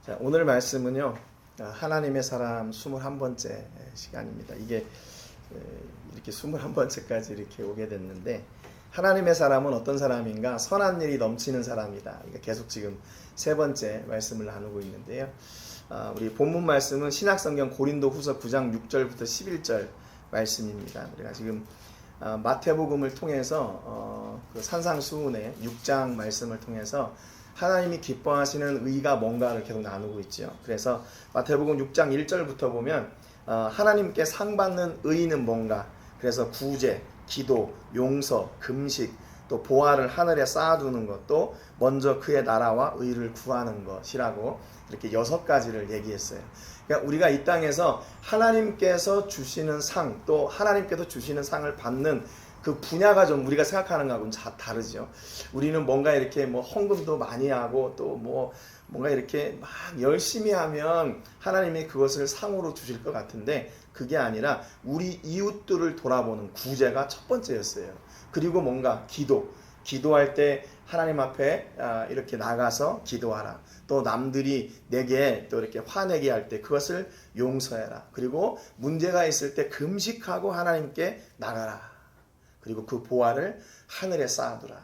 자, 오늘 말씀은요, 하나님의 사람 21번째 시간입니다. 이게 이렇게 21번째까지 이렇게 오게 됐는데, 하나님의 사람은 어떤 사람인가? 선한 일이 넘치는 사람이다. 그러니까 계속 지금 세 번째 말씀을 나누고 있는데요. 우리 본문 말씀은 신약성경 고린도 후서 9장 6절부터 11절 말씀입니다. 우리가 지금 마태복음을 통해서 그 산상수훈의 6장 말씀을 통해서 하나님이 기뻐하시는 의가 뭔가를 계속 나누고 있죠. 그래서 마태복음 6장 1절부터 보면 하나님께 상 받는 의는 뭔가, 그래서 구제, 기도, 용서, 금식, 또 보화를 하늘에 쌓아두는 것도 먼저 그의 나라와 의를 구하는 것이라고 이렇게 6가지를 얘기했어요. 그러니까 우리가 이 땅에서 하나님께서 주시는 상, 또 하나님께서 주시는 상을 받는 그 분야가 좀 우리가 생각하는 거하고는 다르죠. 우리는 뭔가 이렇게 뭐 헌금도 많이 하고 또 뭔가 이렇게 막 열심히 하면 하나님이 그것을 상으로 주실 것 같은데, 그게 아니라 우리 이웃들을 돌아보는 구제가 첫 번째였어요. 그리고 뭔가 기도할 때 하나님 앞에 이렇게 나가서 기도하라. 또 남들이 내게 또 이렇게 화내게 할 때 그것을 용서해라. 그리고 문제가 있을 때 금식하고 하나님께 나가라. 그리고 그 보화를 하늘에 쌓아두라.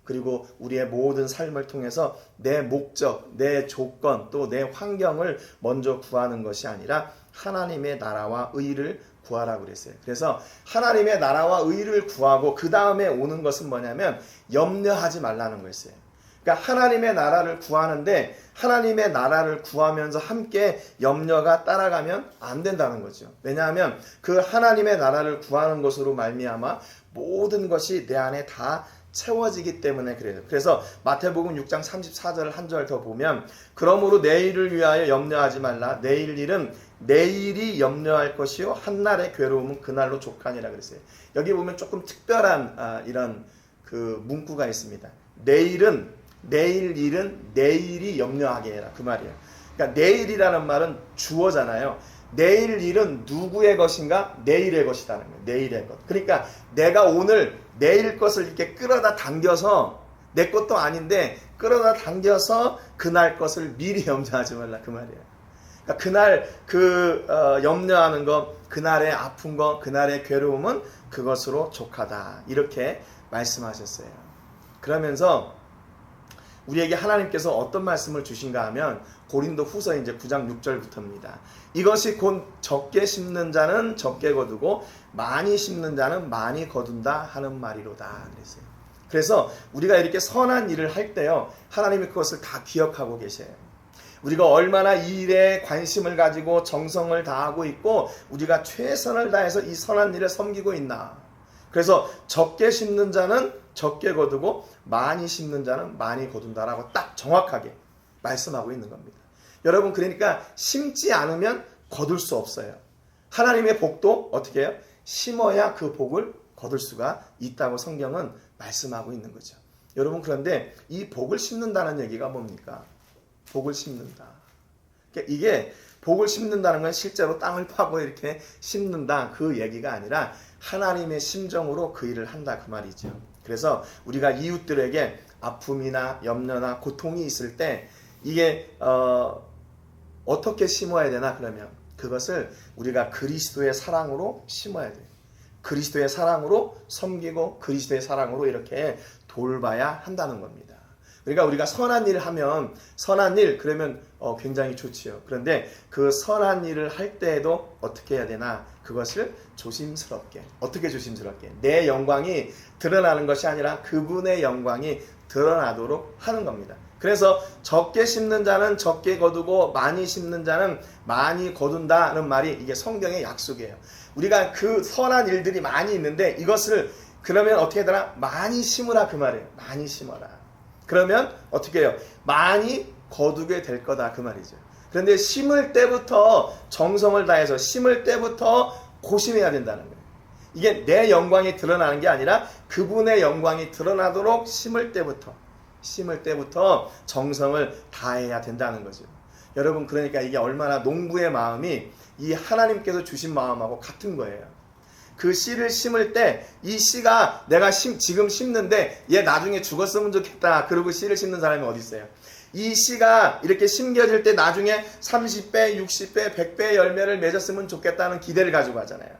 그리고 우리의 모든 삶을 통해서 내 목적, 내 조건, 또 내 환경을 먼저 구하는 것이 아니라 하나님의 나라와 의를 구하라고 그랬어요. 그래서 하나님의 나라와 의를 구하고 그 다음에 오는 것은 뭐냐면 염려하지 말라는 거였어요. 그러니까 하나님의 나라를 구하는데 하나님의 나라를 구하면서 함께 염려가 따라가면 안 된다는 거죠. 왜냐하면 그 하나님의 나라를 구하는 것으로 말미암아 모든 것이 내 안에 다 채워지기 때문에 그래요. 그래서 마태복음 6장 34절을 한 절 더 보면, 그러므로 내일을 위하여 염려하지 말라. 내일 일은 내일이 염려할 것이요 한날의 괴로움은 그날로 족하니라 그랬어요. 여기 보면 조금 특별한 이런 그 문구가 있습니다. 내일 일은 내일이 염려하게 해라, 그 말이에요. 그러니까 내일이라는 말은 주어잖아요. 내일 일은 누구의 것인가? 내일의 것이라는 거예요. 내일의 것. 그러니까 내가 오늘 내일 것을 이렇게 끌어다 당겨서, 내 것도 아닌데 끌어다 당겨서 그날 것을 미리 염려하지 말라, 그 말이에요. 그러니까 그날 염려하는 것, 그날의 아픈 것, 그날의 괴로움은 그것으로 족하다, 이렇게 말씀하셨어요. 그러면서 우리에게 하나님께서 어떤 말씀을 주신가 하면 고린도 후서 이제 9장 6절부터입니다. 이것이 곧 적게 심는 자는 적게 거두고 많이 심는 자는 많이 거둔다 하는 말이로다 그랬어요. 그래서 우리가 이렇게 선한 일을 할 때요, 하나님이 그것을 다 기억하고 계셔요. 우리가 얼마나 이 일에 관심을 가지고 정성을 다하고 있고 우리가 최선을 다해서 이 선한 일을 섬기고 있나. 그래서 적게 심는 자는 적게 거두고 많이 심는 자는 많이 거둔다라고 딱 정확하게 말씀하고 있는 겁니다. 여러분, 그러니까 심지 않으면 거둘 수 없어요. 하나님의 복도 어떻게 해요? 심어야 그 복을 거둘 수가 있다고 성경은 말씀하고 있는 거죠. 여러분, 그런데 이 복을 심는다는 얘기가 뭡니까? 복을 심는다. 그러니까 이게 복을 심는다는 건 실제로 땅을 파고 이렇게 심는다, 그 얘기가 아니라 하나님의 심정으로 그 일을 한다, 그 말이죠. 그래서 우리가 이웃들에게 아픔이나 염려나 고통이 있을 때 이게 어떻게 심어야 되나? 그러면 그것을 우리가 그리스도의 사랑으로 심어야 돼요. 그리스도의 사랑으로 섬기고 그리스도의 사랑으로 이렇게 돌봐야 한다는 겁니다. 그러니까 우리가 선한 일을 하면, 선한 일 그러면 굉장히 좋지요. 그런데 그 선한 일을 할 때에도 어떻게 해야 되나? 그것을 조심스럽게. 어떻게 조심스럽게? 내 영광이 드러나는 것이 아니라 그분의 영광이 드러나도록 하는 겁니다. 그래서 적게 심는 자는 적게 거두고 많이 심는 자는 많이 거둔다는 말이 이게 성경의 약속이에요. 우리가 그 선한 일들이 많이 있는데 이것을 그러면 어떻게 되나? 많이 심으라, 그 말이에요. 많이 심어라. 그러면 어떻게 해요? 많이 거두게 될 거다, 그 말이죠. 그런데 심을 때부터 정성을 다해서 심을 때부터 고심해야 된다는 거예요. 이게 내 영광이 드러나는 게 아니라 그분의 영광이 드러나도록 심을 때부터 정성을 다해야 된다는 거죠. 여러분, 그러니까 이게 얼마나 농부의 마음이 이 하나님께서 주신 마음하고 같은 거예요. 그 씨를 심을 때 이 씨가 내가 지금 심는데 얘 나중에 죽었으면 좋겠다, 그러고 씨를 심는 사람이 어디 있어요? 이 씨가 이렇게 심겨질 때 나중에 30배, 60배, 100배의 열매를 맺었으면 좋겠다는 기대를 가지고 하잖아요.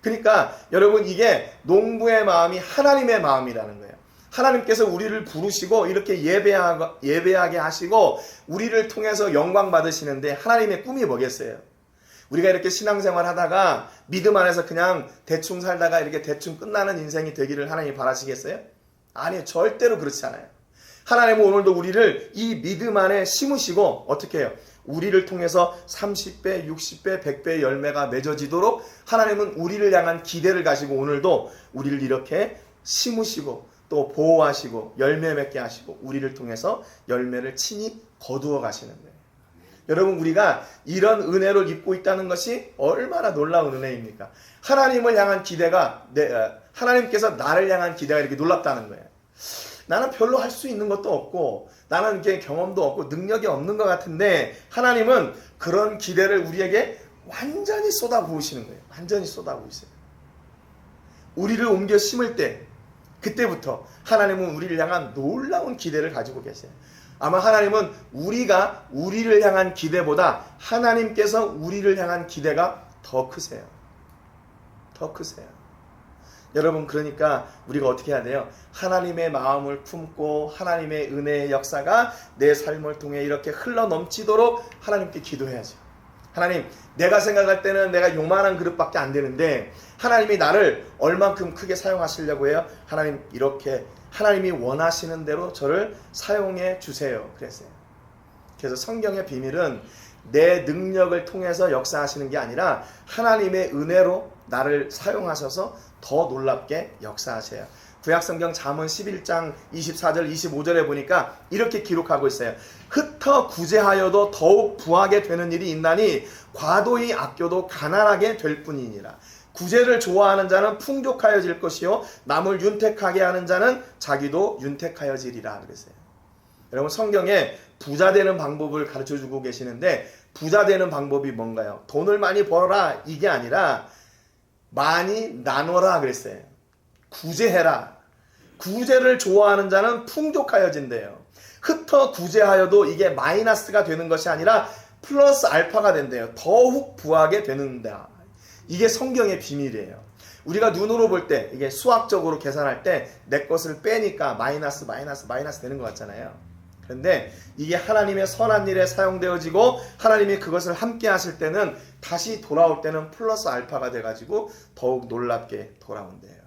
그러니까 여러분 이게 농부의 마음이 하나님의 마음이라는 거예요. 하나님께서 우리를 부르시고 이렇게 예배하게 하시고 우리를 통해서 영광 받으시는데 하나님의 꿈이 뭐겠어요? 우리가 이렇게 신앙생활 하다가 믿음 안에서 그냥 대충 살다가 이렇게 대충 끝나는 인생이 되기를 하나님이 바라시겠어요? 아니요, 절대로 그렇지 않아요. 하나님은 오늘도 우리를 이 믿음 안에 심으시고 어떻게 해요? 우리를 통해서 30배, 60배, 100배의 열매가 맺어지도록 하나님은 우리를 향한 기대를 가지고 오늘도 우리를 이렇게 심으시고 또 보호하시고 열매 맺게 하시고 우리를 통해서 열매를 친히 거두어 가시는 거예요. 여러분 우리가 이런 은혜를 입고 있다는 것이 얼마나 놀라운 은혜입니까? 하나님을 향한 기대가 하나님께서 나를 향한 기대가 이렇게 놀랍다는 거예요. 나는 별로 할 수 있는 것도 없고 나는 이렇게 경험도 없고 능력이 없는 것 같은데 하나님은 그런 기대를 우리에게 완전히 쏟아부으시는 거예요. 완전히 쏟아부으세요. 우리를 옮겨 심을 때 그때부터 하나님은 우리를 향한 놀라운 기대를 가지고 계세요. 아마 하나님은 우리가 우리를 향한 기대보다 하나님께서 우리를 향한 기대가 더 크세요. 더 크세요. 여러분 그러니까 우리가 어떻게 해야 돼요? 하나님의 마음을 품고 하나님의 은혜의 역사가 내 삶을 통해 이렇게 흘러 넘치도록 하나님께 기도해야죠. 하나님, 내가 생각할 때는 내가 요만한 그릇밖에 안 되는데 하나님이 나를 얼만큼 크게 사용하시려고 해요? 하나님 이렇게 하나님이 원하시는 대로 저를 사용해 주세요. 그랬어요. 그래서 성경의 비밀은 내 능력을 통해서 역사하시는 게 아니라 하나님의 은혜로 나를 사용하셔서 더 놀랍게 역사하세요. 구약성경 잠언 11장 24절 25절에 보니까 이렇게 기록하고 있어요. 흩어 구제하여도 더욱 부하게 되는 일이 있나니 과도히 아껴도 가난하게 될 뿐이니라. 구제를 좋아하는 자는 풍족하여질 것이요 남을 윤택하게 하는 자는 자기도 윤택하여지리라 그랬어요. 여러분 성경에 부자 되는 방법을 가르쳐주고 계시는데 부자 되는 방법이 뭔가요? 돈을 많이 벌어라 이게 아니라 많이 나눠라 그랬어요. 구제해라. 구제를 좋아하는 자는 풍족하여진대요. 흩어 구제하여도 이게 마이너스가 되는 것이 아니라 플러스 알파가 된대요. 더욱 부하게 되는다. 이게 성경의 비밀이에요. 우리가 눈으로 볼 때 이게 수학적으로 계산할 때 내 것을 빼니까 마이너스 되는 것 같잖아요. 그런데 이게 하나님의 선한 일에 사용되어지고 하나님이 그것을 함께 하실 때는 다시 돌아올 때는 플러스 알파가 돼가지고 더욱 놀랍게 돌아온대요.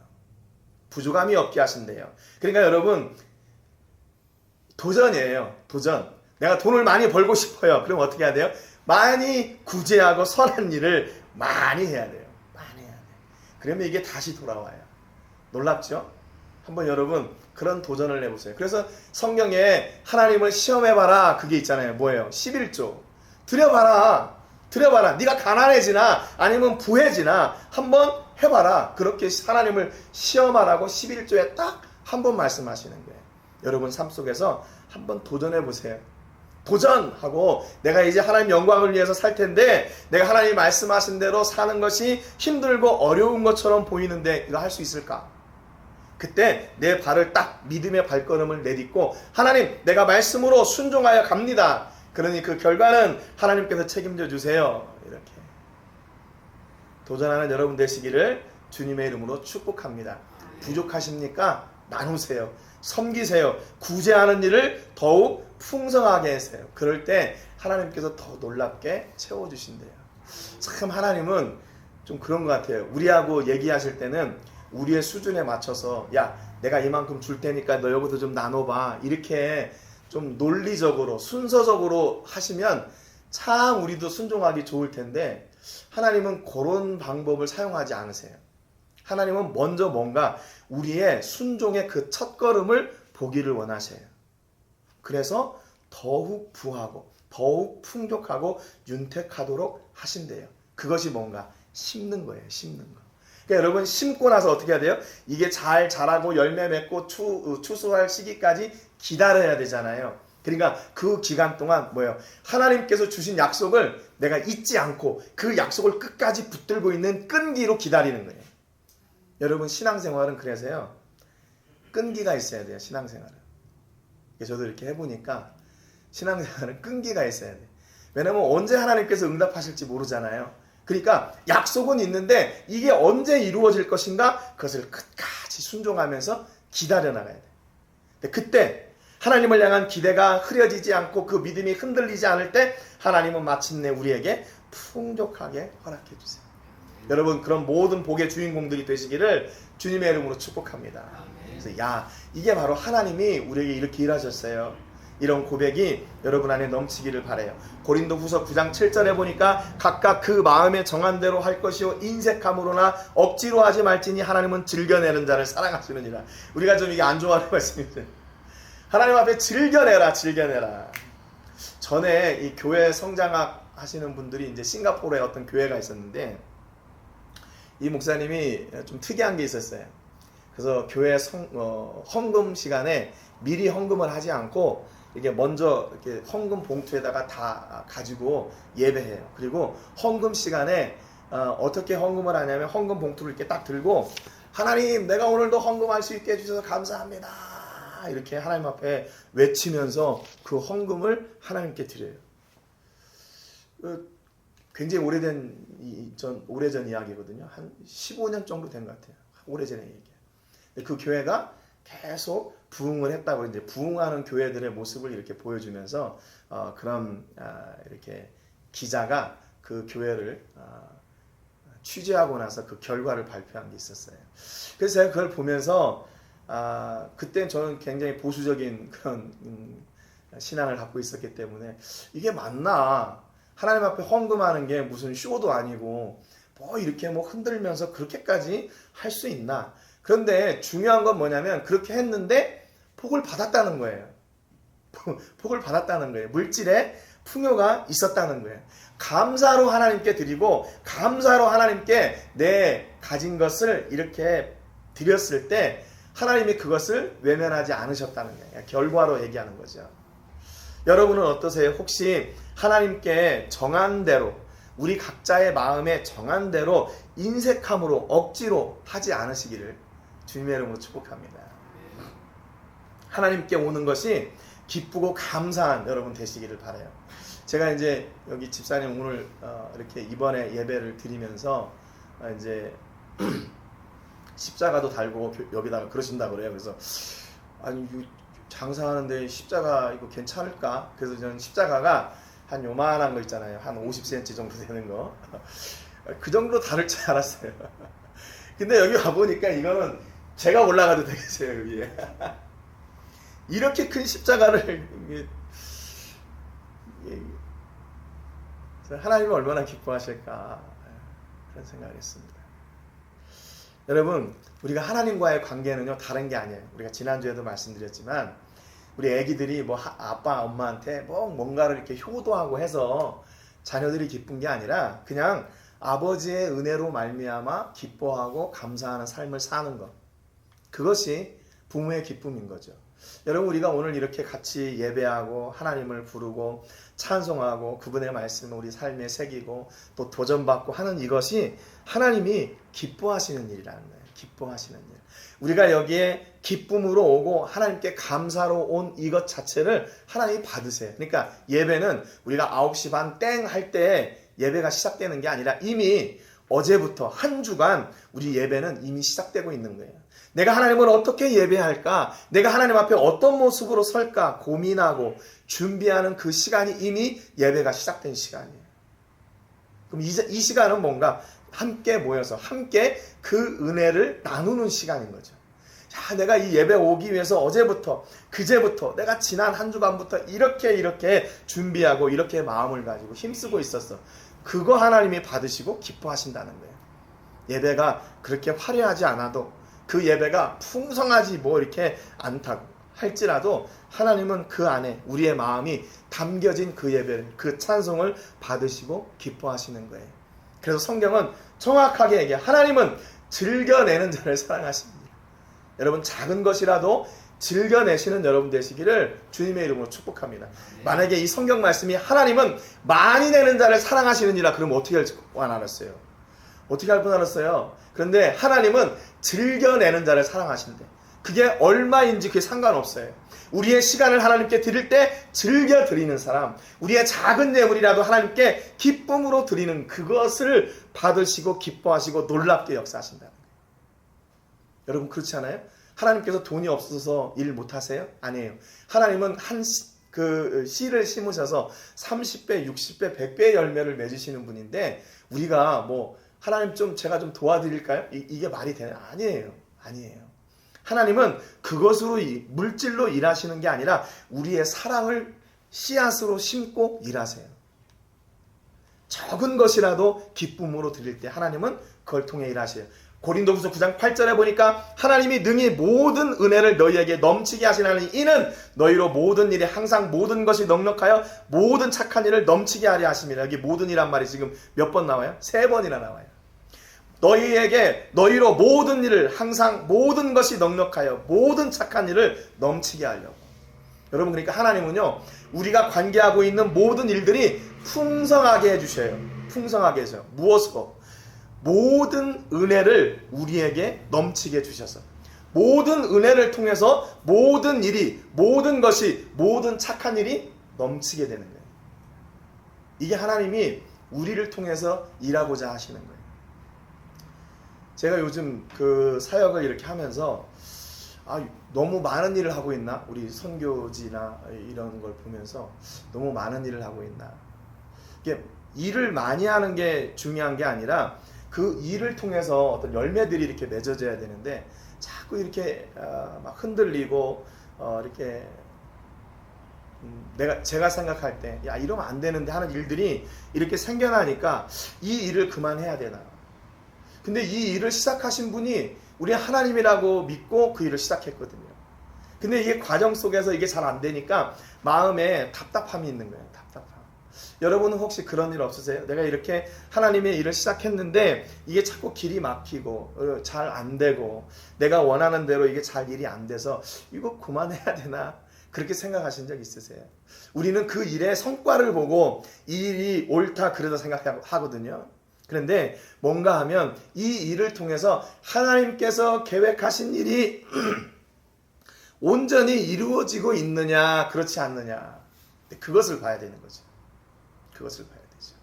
부족함이 없게 하신대요. 그러니까 여러분 도전이에요. 도전. 내가 돈을 많이 벌고 싶어요. 그럼 어떻게 해야 돼요? 많이 구제하고 선한 일을 많이 해야 돼요. 많이 해야 돼요. 그러면 이게 다시 돌아와요. 놀랍죠? 한번 여러분 그런 도전을 해보세요. 그래서 성경에 하나님을 시험해봐라 그게 있잖아요. 뭐예요? 11조. 드려봐라. 네가 가난해지나 아니면 부해지나 한번 해봐라. 그렇게 하나님을 시험하라고 11조에 딱 한 번 말씀하시는 거예요. 여러분 삶 속에서 한번 도전해보세요. 도전하고 내가 이제 하나님 영광을 위해서 살 텐데 내가 하나님 말씀하신 대로 사는 것이 힘들고 어려운 것처럼 보이는데 이거 할 수 있을까? 그때 내 발을 딱 믿음의 발걸음을 내딛고 하나님 내가 말씀으로 순종하여 갑니다. 그러니 그 결과는 하나님께서 책임져 주세요. 이렇게 도전하는 여러분 되시기를 주님의 이름으로 축복합니다. 부족하십니까? 나누세요. 섬기세요. 구제하는 일을 더욱 풍성하게 하세요. 그럴 때 하나님께서 더 놀랍게 채워주신대요. 참 하나님은 좀 그런 것 같아요. 우리하고 얘기하실 때는 우리의 수준에 맞춰서 야 내가 이만큼 줄 테니까 너 여기서 좀 나눠봐. 이렇게 좀 논리적으로 순서적으로 하시면 참 우리도 순종하기 좋을 텐데 하나님은 그런 방법을 사용하지 않으세요. 하나님은 먼저 뭔가 우리의 순종의 그 첫걸음을 보기를 원하세요. 그래서 더욱 부하고 더욱 풍족하고 윤택하도록 하신대요. 그것이 뭔가 심는 거예요. 심는 거. 그러니까 여러분 심고 나서 어떻게 해야 돼요? 이게 잘 자라고 열매 맺고 추수할 시기까지 기다려야 되잖아요. 그러니까 그 기간 동안 뭐예요? 하나님께서 주신 약속을 내가 잊지 않고 그 약속을 끝까지 붙들고 있는 끈기로 기다리는 거예요. 여러분 신앙생활은 그래서요. 끈기가 있어야 돼요. 신앙생활은. 저도 이렇게 해보니까 신앙생활은 끈기가 있어야 돼. 왜냐면 언제 하나님께서 응답하실지 모르잖아요. 그러니까 약속은 있는데 이게 언제 이루어질 것인가 그것을 끝까지 순종하면서 기다려 나가야 돼. 근데 그때 하나님을 향한 기대가 흐려지지 않고 그 믿음이 흔들리지 않을 때 하나님은 마침내 우리에게 풍족하게 허락해 주세요. 여러분 그런 모든 복의 주인공들이 되시기를 주님의 이름으로 축복합니다. 그래서 야 이게 바로 하나님이 우리에게 이렇게 일하셨어요. 이런 고백이 여러분 안에 넘치기를 바라요. 고린도후서 9장 7절에 보니까 각각 그 마음에 정한 대로 할 것이요 인색함으로나 억지로 하지 말지니 하나님은 즐겨내는 자를 사랑하시느니라. 우리가 좀 이게 안 좋아하는 말씀인데 하나님 앞에 즐겨내라 즐겨내라. 전에 이 교회 성장학 하시는 분들이 이제 싱가포르에 어떤 교회가 있었는데 이 목사님이 좀 특이한 게 있었어요. 그래서 교회 헌금 시간에 미리 헌금을 하지 않고 이게 먼저 이렇게 헌금 봉투에다가 다 가지고 예배해요. 그리고 헌금 시간에 어떻게 헌금을 하냐면 헌금 봉투를 이렇게 딱 들고 하나님 내가 오늘도 헌금할 수 있게 해주셔서 감사합니다. 이렇게 하나님 앞에 외치면서 그 헌금을 하나님께 드려요. 굉장히 오래전 이야기거든요. 한 15년 정도 된 것 같아요. 오래전의 얘기예요. 그 교회가 계속 부흥을 했다고 이제 부흥하는 교회들의 모습을 이렇게 보여주면서 그런 이렇게 기자가 그 교회를 취재하고 나서 그 결과를 발표한 게 있었어요. 그래서 제가 그걸 보면서 그때 저는 굉장히 보수적인 그런 신앙을 갖고 있었기 때문에 이게 맞나? 하나님 앞에 헌금하는 게 무슨 쇼도 아니고 뭐 이렇게 뭐 흔들면서 그렇게까지 할 수 있나? 그런데 중요한 건 뭐냐면 그렇게 했는데 복을 받았다는 거예요. 복을 받았다는 거예요. 물질에 풍요가 있었다는 거예요. 감사로 하나님께 드리고 감사로 하나님께 내 가진 것을 이렇게 드렸을 때 하나님이 그것을 외면하지 않으셨다는 거예요. 결과로 얘기하는 거죠. 여러분은 어떠세요? 혹시 하나님께 정한 대로 우리 각자의 마음에 정한 대로 인색함으로 억지로 하지 않으시기를 주님의 이름으로 축복합니다. 하나님께 오는 것이 기쁘고 감사한 여러분 되시기를 바라요. 제가 이제 여기 집사님 오늘 이렇게 이번에 예배를 드리면서 이제 십자가도 달고 여기다가 그러신다고 그래요. 그래서 아니 장사하는데 십자가 이거 괜찮을까? 그래서 저는 십자가가 한 요만한 거 있잖아요. 한 50cm 정도 되는 거. 그 정도 다를 줄 알았어요. 근데 여기 와보니까 이거는 제가 올라가도 되겠어요. 여기에. 이렇게 큰 십자가를 하나님은 얼마나 기뻐하실까 그런 생각을 했습니다. 여러분 우리가 하나님과의 관계는요 다른 게 아니에요. 우리가 지난주에도 말씀드렸지만 우리 애기들이 뭐 아빠 엄마한테 뭔가를 이렇게 효도하고 해서 자녀들이 기쁜 게 아니라 그냥 아버지의 은혜로 말미암아 기뻐하고 감사하는 삶을 사는 것, 그것이 부모의 기쁨인 거죠. 여러분 우리가 오늘 이렇게 같이 예배하고 하나님을 부르고 찬송하고 그분의 말씀을 우리 삶에 새기고 또 도전받고 하는 이것이 하나님이 기뻐하시는 일이라는 거예요. 기뻐하시는 일. 우리가 여기에 기쁨으로 오고 하나님께 감사로 온 이것 자체를 하나님이 받으세요. 그러니까 예배는 우리가 9시 반 땡 할 때 예배가 시작되는 게 아니라 이미 어제부터 한 주간 우리 예배는 이미 시작되고 있는 거예요. 내가 하나님을 어떻게 예배할까? 내가 하나님 앞에 어떤 모습으로 설까? 고민하고 준비하는 그 시간이 이미 예배가 시작된 시간이에요. 그럼 이 시간은 뭔가? 함께 모여서 함께 그 은혜를 나누는 시간인 거죠. 야, 내가 이 예배 오기 위해서 어제부터 그제부터 내가 지난 한 주간부터 이렇게 준비하고 이렇게 마음을 가지고 힘쓰고 있었어. 그거 하나님이 받으시고 기뻐하신다는 거예요. 예배가 그렇게 화려하지 않아도 그 예배가 풍성하지 뭐 이렇게 않다고 할지라도 하나님은 그 안에 우리의 마음이 담겨진 그 예배를 그 찬송을 받으시고 기뻐하시는 거예요. 그래서 성경은 정확하게 얘기해요. 하나님은 즐겨내는 자를 사랑하십니다. 여러분 작은 것이라도 즐겨내시는 여러분 되시기를 주님의 이름으로 축복합니다. 만약에 이 성경 말씀이 하나님은 많이 내는 자를 사랑하시느니라 그러면 어떻게 할 줄 알았어요? 어떻게 할 뻔 알았어요? 그런데 하나님은 즐겨내는 자를 사랑하신대. 그게 얼마인지 그게 상관없어요. 우리의 시간을 하나님께 드릴 때 즐겨 드리는 사람, 우리의 작은 예물이라도 하나님께 기쁨으로 드리는 그것을 받으시고 기뻐하시고 놀랍게 역사하신다는 거예요. 여러분 그렇지 않아요? 하나님께서 돈이 없어서 일 못하세요? 아니에요. 하나님은 그 씨를 심으셔서 30배, 60배, 100배의 열매를 맺으시는 분인데 우리가 뭐 하나님 제가 좀 도와드릴까요? 이게 말이 되나요? 아니에요. 아니에요. 하나님은 그것으로 물질로 일하시는 게 아니라 우리의 사랑을 씨앗으로 심고 일하세요. 적은 것이라도 기쁨으로 드릴 때 하나님은 그걸 통해 일하세요. 고린도후서 9장 8절에 보니까 하나님이 능히 모든 은혜를 너희에게 넘치게 하시나니 이는 너희로 모든 일에 항상 모든 것이 넉넉하여 모든 착한 일을 넘치게 하려 하심이라. 여기 모든 이란 말이 지금 몇 번 나와요? 3번이나 나와요. 너희로 모든 일을 항상 모든 것이 넉넉하여 모든 착한 일을 넘치게 하려고. 여러분 그러니까 하나님은요 우리가 관계하고 있는 모든 일들이 풍성하게 해주셔요. 풍성하게 해줘요. 무엇으로? 모든 은혜를 우리에게 넘치게 주셔서 모든 은혜를 통해서 모든 일이 모든 것이 모든 착한 일이 넘치게 되는 거예요. 이게 하나님이 우리를 통해서 일하고자 하시는 거예요. 제가 요즘 그 사역을 이렇게 하면서 너무 많은 일을 하고 있나? 우리 선교지나 이런 걸 보면서 너무 많은 일을 하고 있나? 이게 일을 많이 하는 게 중요한 게 아니라 그 일을 통해서 어떤 열매들이 이렇게 맺어져야 되는데 자꾸 이렇게 막 흔들리고 이렇게 제가 생각할 때 이러면 안 되는데 하는 일들이 이렇게 생겨나니까 이 일을 그만해야 되나? 근데 이 일을 시작하신 분이 우리 하나님이라고 믿고 그 일을 시작했거든요. 근데 이게 과정 속에서 이게 잘 안 되니까 마음에 답답함이 있는 거예요. 답답함. 여러분은 혹시 그런 일 없으세요? 내가 이렇게 하나님의 일을 시작했는데 이게 자꾸 길이 막히고 잘 안 되고 내가 원하는 대로 이게 잘 일이 안 돼서 이거 그만해야 되나? 그렇게 생각하신 적 있으세요? 우리는 그 일의 성과를 보고 이 일이 옳다 그래서 생각하거든요. 그런데 뭔가 하면 이 일을 통해서 하나님께서 계획하신 일이 온전히 이루어지고 있느냐 그렇지 않느냐 그것을 봐야 되는 거죠. 그것을 봐야 되죠.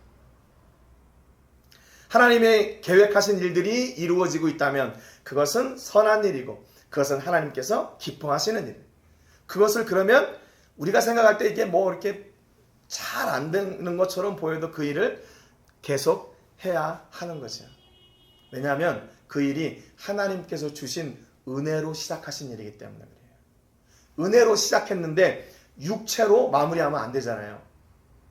하나님의 계획하신 일들이 이루어지고 있다면 그것은 선한 일이고 그것은 하나님께서 기뻐하시는 일. 그것을 그러면 우리가 생각할 때 이게 뭐 이렇게 잘 안 되는 것처럼 보여도 그 일을 계속 해야 하는 거죠. 왜냐하면 그 일이 하나님께서 주신 은혜로 시작하신 일이기 때문에 그래요. 은혜로 시작했는데 육체로 마무리하면 안 되잖아요.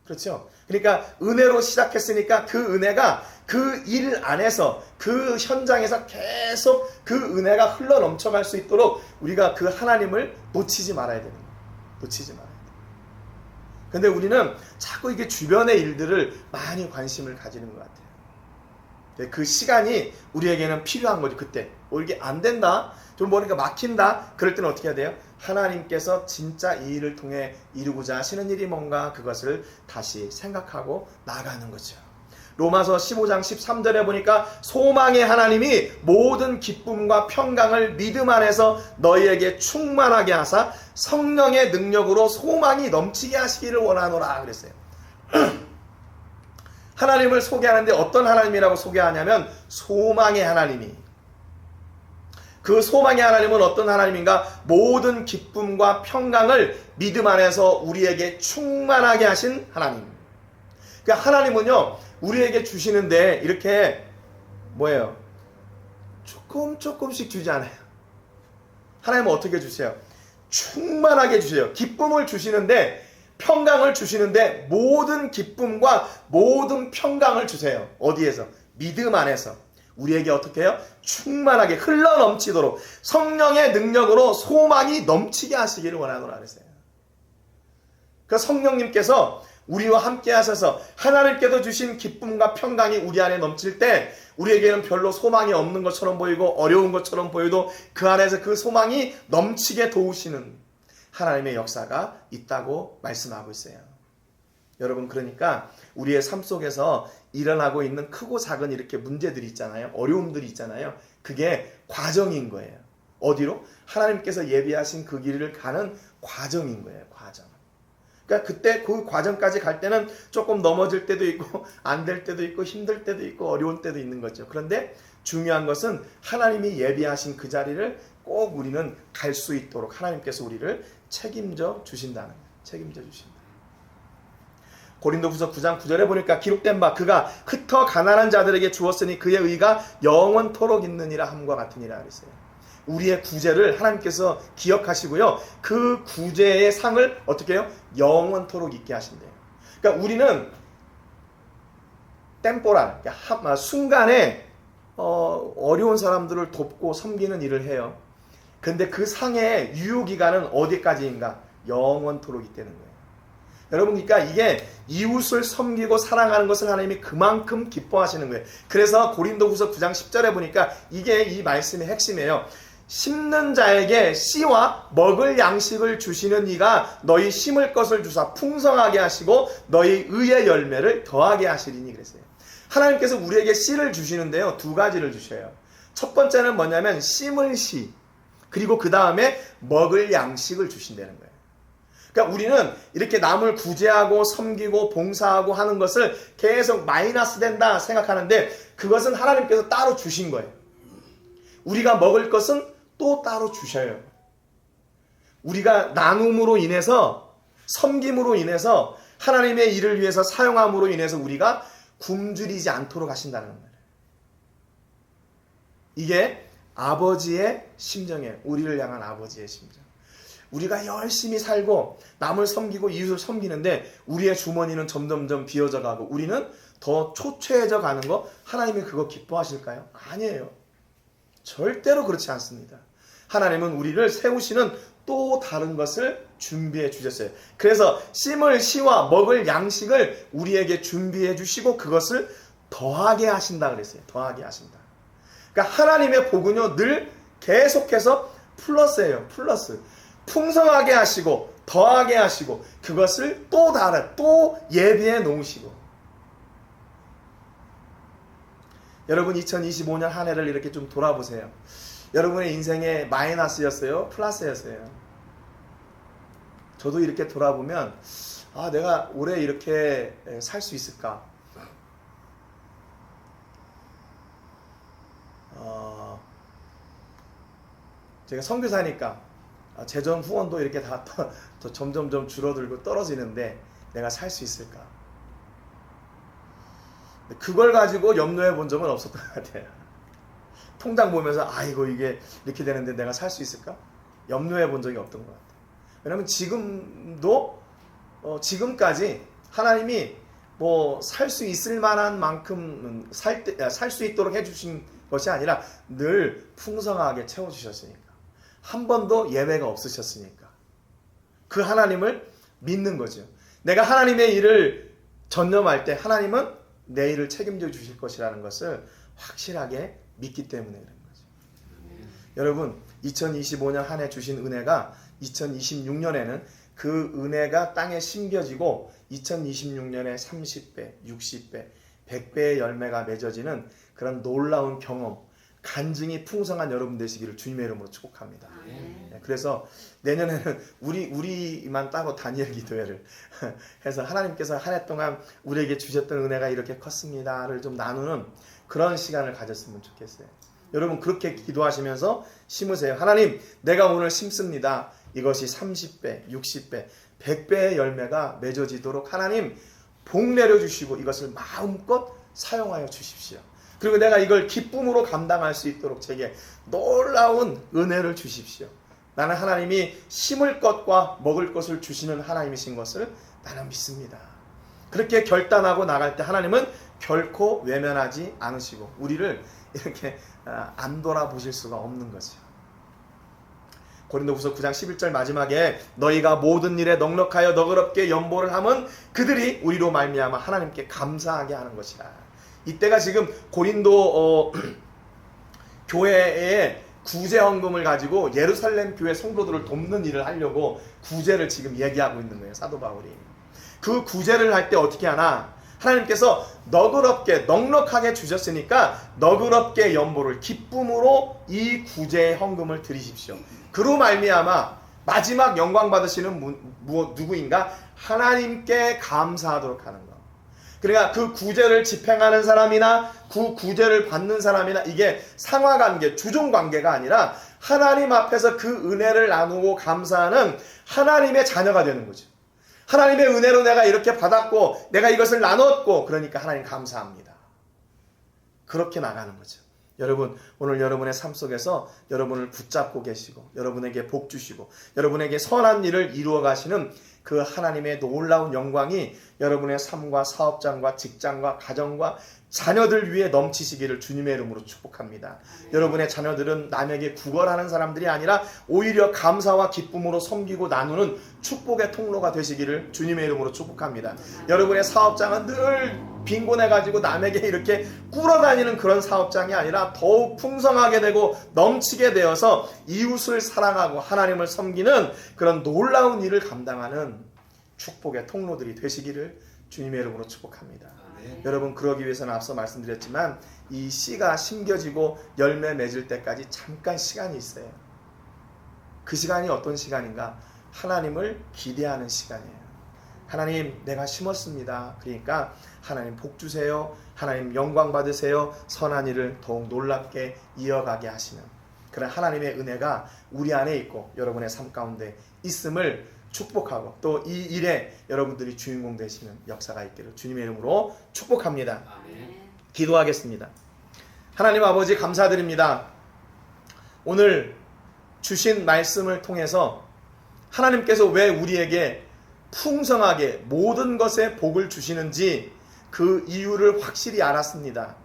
그렇죠? 그러니까 은혜로 시작했으니까 그 은혜가 그 일 안에서 그 현장에서 계속 그 은혜가 흘러 넘쳐갈 수 있도록 우리가 그 하나님을 놓치지 말아야 되는 거예요. 놓치지 말아야 돼요. 근데 우리는 자꾸 이게 주변의 일들을 많이 관심을 가지는 것 같아요. 그 시간이 우리에게는 필요한 거죠. 그때 이게 안 된다, 좀 뭐니까 막힌다, 그럴 때는 어떻게 해야 돼요? 하나님께서 진짜 이 일을 통해 이루고자 하시는 일이 뭔가 그것을 다시 생각하고 나가는 거죠. 로마서 15장 13절에 보니까 소망의 하나님이 모든 기쁨과 평강을 믿음 안에서 너희에게 충만하게 하사 성령의 능력으로 소망이 넘치게 하시기를 원하노라 그랬어요. 하나님을 소개하는데 어떤 하나님이라고 소개하냐면 소망의 하나님이. 그 소망의 하나님은 어떤 하나님인가? 모든 기쁨과 평강을 믿음 안에서 우리에게 충만하게 하신 하나님. 그러니까 하나님은요 우리에게 주시는데 이렇게 뭐예요? 조금씩 주지 않아요. 하나님은 어떻게 주세요? 충만하게 주세요. 기쁨을 주시는데 평강을 주시는데 모든 기쁨과 모든 평강을 주세요. 어디에서? 믿음 안에서. 우리에게 어떻게 해요? 충만하게 흘러넘치도록 성령의 능력으로 소망이 넘치게 하시기를 원하노라 그랬어요. 그 성령님께서 우리와 함께 하셔서 하나님께서 주신 기쁨과 평강이 우리 안에 넘칠 때 우리에게는 별로 소망이 없는 것처럼 보이고 어려운 것처럼 보여도 그 안에서 그 소망이 넘치게 도우시는 하나님의 역사가 있다고 말씀하고 있어요. 여러분 그러니까 우리의 삶 속에서 일어나고 있는 크고 작은 이렇게 문제들이 있잖아요. 어려움들이 있잖아요. 그게 과정인 거예요. 어디로? 하나님께서 예비하신 그 길을 가는 과정인 거예요. 과정. 그러니까 그때 그 과정까지 갈 때는 조금 넘어질 때도 있고 안 될 때도 있고 힘들 때도 있고 어려울 때도 있는 거죠. 그런데 중요한 것은 하나님이 예비하신 그 자리를 꼭 우리는 갈 수 있도록 하나님께서 우리를 책임져 주신다는 거예요. 책임져 주신다. 고린도후서 9장 9절에 보니까 기록된 바 그가 흩어 가난한 자들에게 주었으니 그의 의가 영원토록 있느니라 함과 같으니라 그랬어요. 우리의 구제를 하나님께서 기억하시고요. 그 구제의 상을 어떻게 해요? 영원토록 있게 하신대요. 그러니까 우리는 템포랄, 순간에 어려운 사람들을 돕고 섬기는 일을 해요. 근데 그 상의 유효기간은 어디까지인가? 영원토록 있다는 거예요. 여러분, 그러니까 이게 이웃을 섬기고 사랑하는 것을 하나님이 그만큼 기뻐하시는 거예요. 그래서 고린도후서 9장 10절에 보니까 이게 이 말씀의 핵심이에요. 심는 자에게 씨와 먹을 양식을 주시는 이가 너희 심을 것을 주사 풍성하게 하시고 너희 의의 열매를 더하게 하시리니 그랬어요. 하나님께서 우리에게 씨를 주시는데요. 두 가지를 주셔요. 첫 번째는 뭐냐면 심을 씨, 그리고 그 다음에 먹을 양식을 주신다는 거예요. 그러니까 우리는 이렇게 남을 구제하고 섬기고 봉사하고 하는 것을 계속 마이너스 된다 생각하는데 그것은 하나님께서 따로 주신 거예요. 우리가 먹을 것은 또 따로 주셔요. 우리가 나눔으로 인해서, 섬김으로 인해서, 하나님의 일을 위해서 사용함으로 인해서 우리가 굶주리지 않도록 하신다는 거예요. 이게 아버지의 심정이에요. 우리를 향한 아버지의 심정. 우리가 열심히 살고 남을 섬기고 이웃을 섬기는데 우리의 주머니는 점점점 비어져 가고 우리는 더 초췌해져 가는 거, 하나님이 그거 기뻐하실까요? 아니에요. 절대로 그렇지 않습니다. 하나님은 우리를 세우시는 또 다른 것을 준비해 주셨어요. 그래서 심을 씨와 먹을 양식을 우리에게 준비해 주시고 그것을 더하게 하신다 그랬어요. 더하게 하신다. 그러니까 하나님의 복은요 늘 계속해서 플러스예요. 플러스. 풍성하게 하시고 더하게 하시고 그것을 또 다른 또 예비해 놓으시고. 여러분 2025년 한 해를 이렇게 좀 돌아보세요. 여러분의 인생에 마이너스였어요? 플러스였어요? 저도 이렇게 돌아보면 내가 올해 이렇게 살 수 있을까? 제가 선교사니까 재정 후원도 이렇게 다 점점점 줄어들고 떨어지는데 내가 살 수 있을까? 그걸 가지고 염려해 본 적은 없었던 것 같아요. 통장 보면서 아이고 이게 이렇게 되는데 내가 살 수 있을까? 염려해 본 적이 없던 것 같아요. 왜냐하면 지금도 지금까지 하나님이 뭐 살 수 있을 만한 만큼 살 수 있도록 해주신 것이 아니라 늘 풍성하게 채워주셨으니까. 한 번도 예외가 없으셨으니까. 그 하나님을 믿는 거죠. 내가 하나님의 일을 전념할 때 하나님은 내 일을 책임져 주실 것이라는 것을 확실하게 믿기 때문에 그런 거죠. 여러분 2025년 한 해 주신 은혜가 2026년에는 그 은혜가 땅에 심겨지고 2026년에 30배, 60배, 100배의 열매가 맺어지는 그런 놀라운 경험, 간증이 풍성한 여러분 되시기를 주님의 이름으로 축복합니다. 그래서 내년에는 우리만 따고 다니엘 기도회를 해서 하나님께서 한 해 동안 우리에게 주셨던 은혜가 이렇게 컸습니다를 좀 나누는 그런 시간을 가졌으면 좋겠어요. 여러분 그렇게 기도하시면서 심으세요. 하나님, 내가 오늘 심습니다. 이것이 30배, 60배, 100배의 열매가 맺어지도록 하나님 복 내려주시고 이것을 마음껏 사용하여 주십시오. 그리고 내가 이걸 기쁨으로 감당할 수 있도록 제게 놀라운 은혜를 주십시오. 나는 하나님이 심을 것과 먹을 것을 주시는 하나님이신 것을 나는 믿습니다. 그렇게 결단하고 나갈 때 하나님은 결코 외면하지 않으시고 우리를 이렇게 안 돌아보실 수가 없는 거죠. 고린도후서 9장 11절 마지막에 너희가 모든 일에 넉넉하여 너그럽게 연보를 하면 그들이 우리로 말미암아 하나님께 감사하게 하는 것이라. 이때가 지금 고린도 교회에 구제 헌금을 가지고 예루살렘 교회 성도들을 돕는 일을 하려고 구제를 지금 얘기하고 있는 거예요. 사도 바울이. 그 구제를 할 때 어떻게 하나? 하나님께서 너그럽게 넉넉하게 주셨으니까 너그럽게 연보를 기쁨으로 이 구제의 헌금을 드리십시오. 그로 말미암아 마지막 영광 받으시는 누구인가? 하나님께 감사하도록 하는 것. 그러니까 그 구제를 집행하는 사람이나 그 구제를 받는 사람이나 이게 상하관계, 주종관계가 아니라 하나님 앞에서 그 은혜를 나누고 감사하는 하나님의 자녀가 되는 거죠. 하나님의 은혜로 내가 이렇게 받았고 내가 이것을 나눴고 그러니까 하나님 감사합니다. 그렇게 나가는 거죠. 여러분, 오늘 여러분의 삶 속에서 여러분을 붙잡고 계시고 여러분에게 복 주시고 여러분에게 선한 일을 이루어 가시는 그 하나님의 놀라운 영광이 여러분의 삶과 사업장과 직장과 가정과 자녀들 위해 넘치시기를 주님의 이름으로 축복합니다. 여러분의 자녀들은 남에게 구걸하는 사람들이 아니라 오히려 감사와 기쁨으로 섬기고 나누는 축복의 통로가 되시기를 주님의 이름으로 축복합니다. 여러분의 사업장은 늘 빈곤해가지고 남에게 이렇게 꿇어다니는 그런 사업장이 아니라 더욱 풍성하게 되고 넘치게 되어서 이웃을 사랑하고 하나님을 섬기는 그런 놀라운 일을 감당하는 축복의 통로들이 되시기를 주님의 이름으로 축복합니다. 여러분, 그러기 위해서는 앞서 말씀드렸지만 이 씨가 심겨지고 열매 맺을 때까지 잠깐 시간이 있어요. 그 시간이 어떤 시간인가? 하나님을 기대하는 시간이에요. 하나님, 내가 심었습니다. 그러니까 하나님 복 주세요. 하나님 영광 받으세요. 선한 일을 더욱 놀랍게 이어가게 하시는 그런 하나님의 은혜가 우리 안에 있고 여러분의 삶 가운데 있음을 축복하고 또 이 일에 여러분들이 주인공 되시는 역사가 있기를 주님의 이름으로 축복합니다. 아멘. 기도하겠습니다. 하나님 아버지, 감사드립니다. 오늘 주신 말씀을 통해서 하나님께서 왜 우리에게 풍성하게 모든 것에 복을 주시는지 그 이유를 확실히 알았습니다.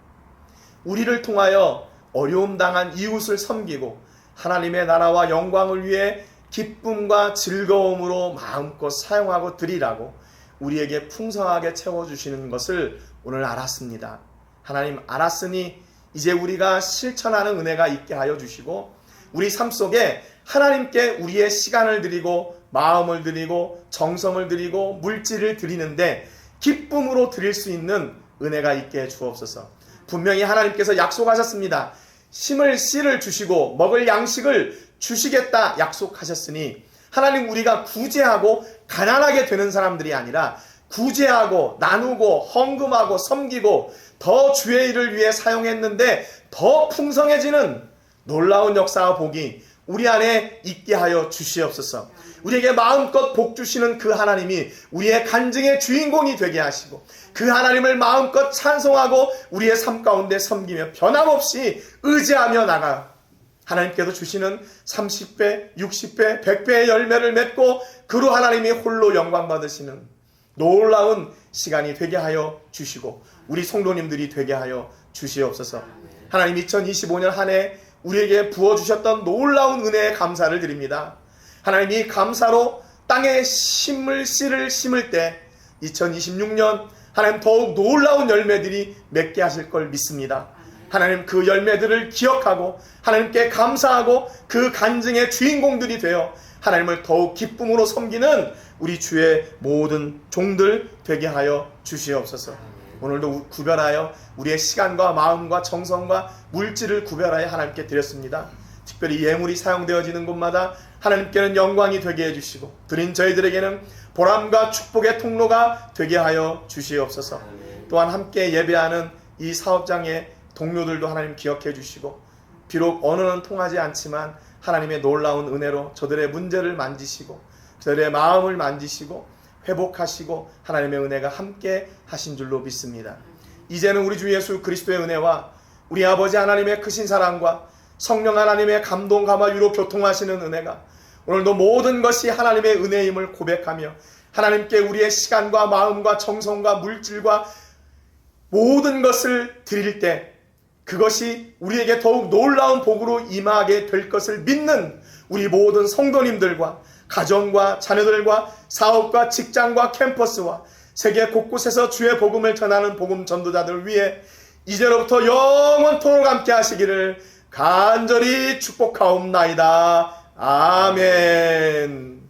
우리를 통하여 어려움 당한 이웃을 섬기고 하나님의 나라와 영광을 위해 기쁨과 즐거움으로 마음껏 사용하고 드리라고 우리에게 풍성하게 채워주시는 것을 오늘 알았습니다. 하나님, 알았으니 이제 우리가 실천하는 은혜가 있게 하여 주시고 우리 삶 속에 하나님께 우리의 시간을 드리고 마음을 드리고 정성을 드리고 물질을 드리는데 기쁨으로 드릴 수 있는 은혜가 있게 해 주옵소서. 분명히 하나님께서 약속하셨습니다. 심을 씨를 주시고 먹을 양식을 주시겠다 약속하셨으니 하나님, 우리가 구제하고 가난하게 되는 사람들이 아니라 구제하고 나누고 헌금하고 섬기고 더 주의 일을 위해 사용했는데 더 풍성해지는 놀라운 역사와 복이 우리 안에 있게 하여 주시옵소서. 우리에게 마음껏 복 주시는 그 하나님이 우리의 간증의 주인공이 되게 하시고 그 하나님을 마음껏 찬송하고 우리의 삶 가운데 섬기며 변함없이 의지하며 나가 하나님께서 주시는 30배, 60배, 100배의 열매를 맺고 그로 하나님이 홀로 영광 받으시는 놀라운 시간이 되게 하여 주시고 우리 성도님들이 되게 하여 주시옵소서. 하나님, 2025년 한 해 우리에게 부어주셨던 놀라운 은혜에 감사를 드립니다. 하나님이 감사로 땅에 심을 씨를 심을 때 2026년 하나님 더욱 놀라운 열매들이 맺게 하실 걸 믿습니다. 하나님, 그 열매들을 기억하고 하나님께 감사하고 그 간증의 주인공들이 되어 하나님을 더욱 기쁨으로 섬기는 우리 주의 모든 종들 되게 하여 주시옵소서. 오늘도 구별하여 우리의 시간과 마음과 정성과 물질을 구별하여 하나님께 드렸습니다. 특별히 예물이 사용되어지는 곳마다 하나님께는 영광이 되게 해주시고 드린 저희들에게는 보람과 축복의 통로가 되게 하여 주시옵소서. 또한 함께 예배하는 이 사업장의 동료들도 하나님 기억해 주시고 비록 언어는 통하지 않지만 하나님의 놀라운 은혜로 저들의 문제를 만지시고 저들의 마음을 만지시고 회복하시고 하나님의 은혜가 함께 하신 줄로 믿습니다. 이제는 우리 주 예수 그리스도의 은혜와 우리 아버지 하나님의 크신 사랑과 성령 하나님의 감동 감화 유로 교통하시는 은혜가 오늘도 모든 것이 하나님의 은혜임을 고백하며 하나님께 우리의 시간과 마음과 정성과 물질과 모든 것을 드릴 때 그것이 우리에게 더욱 놀라운 복으로 임하게 될 것을 믿는 우리 모든 성도님들과 가정과 자녀들과 사업과 직장과 캠퍼스와 세계 곳곳에서 주의 복음을 전하는 복음 전도자들을 위해 이제로부터 영원토록 함께 하시기를 간절히 축복하옵나이다. 아멘.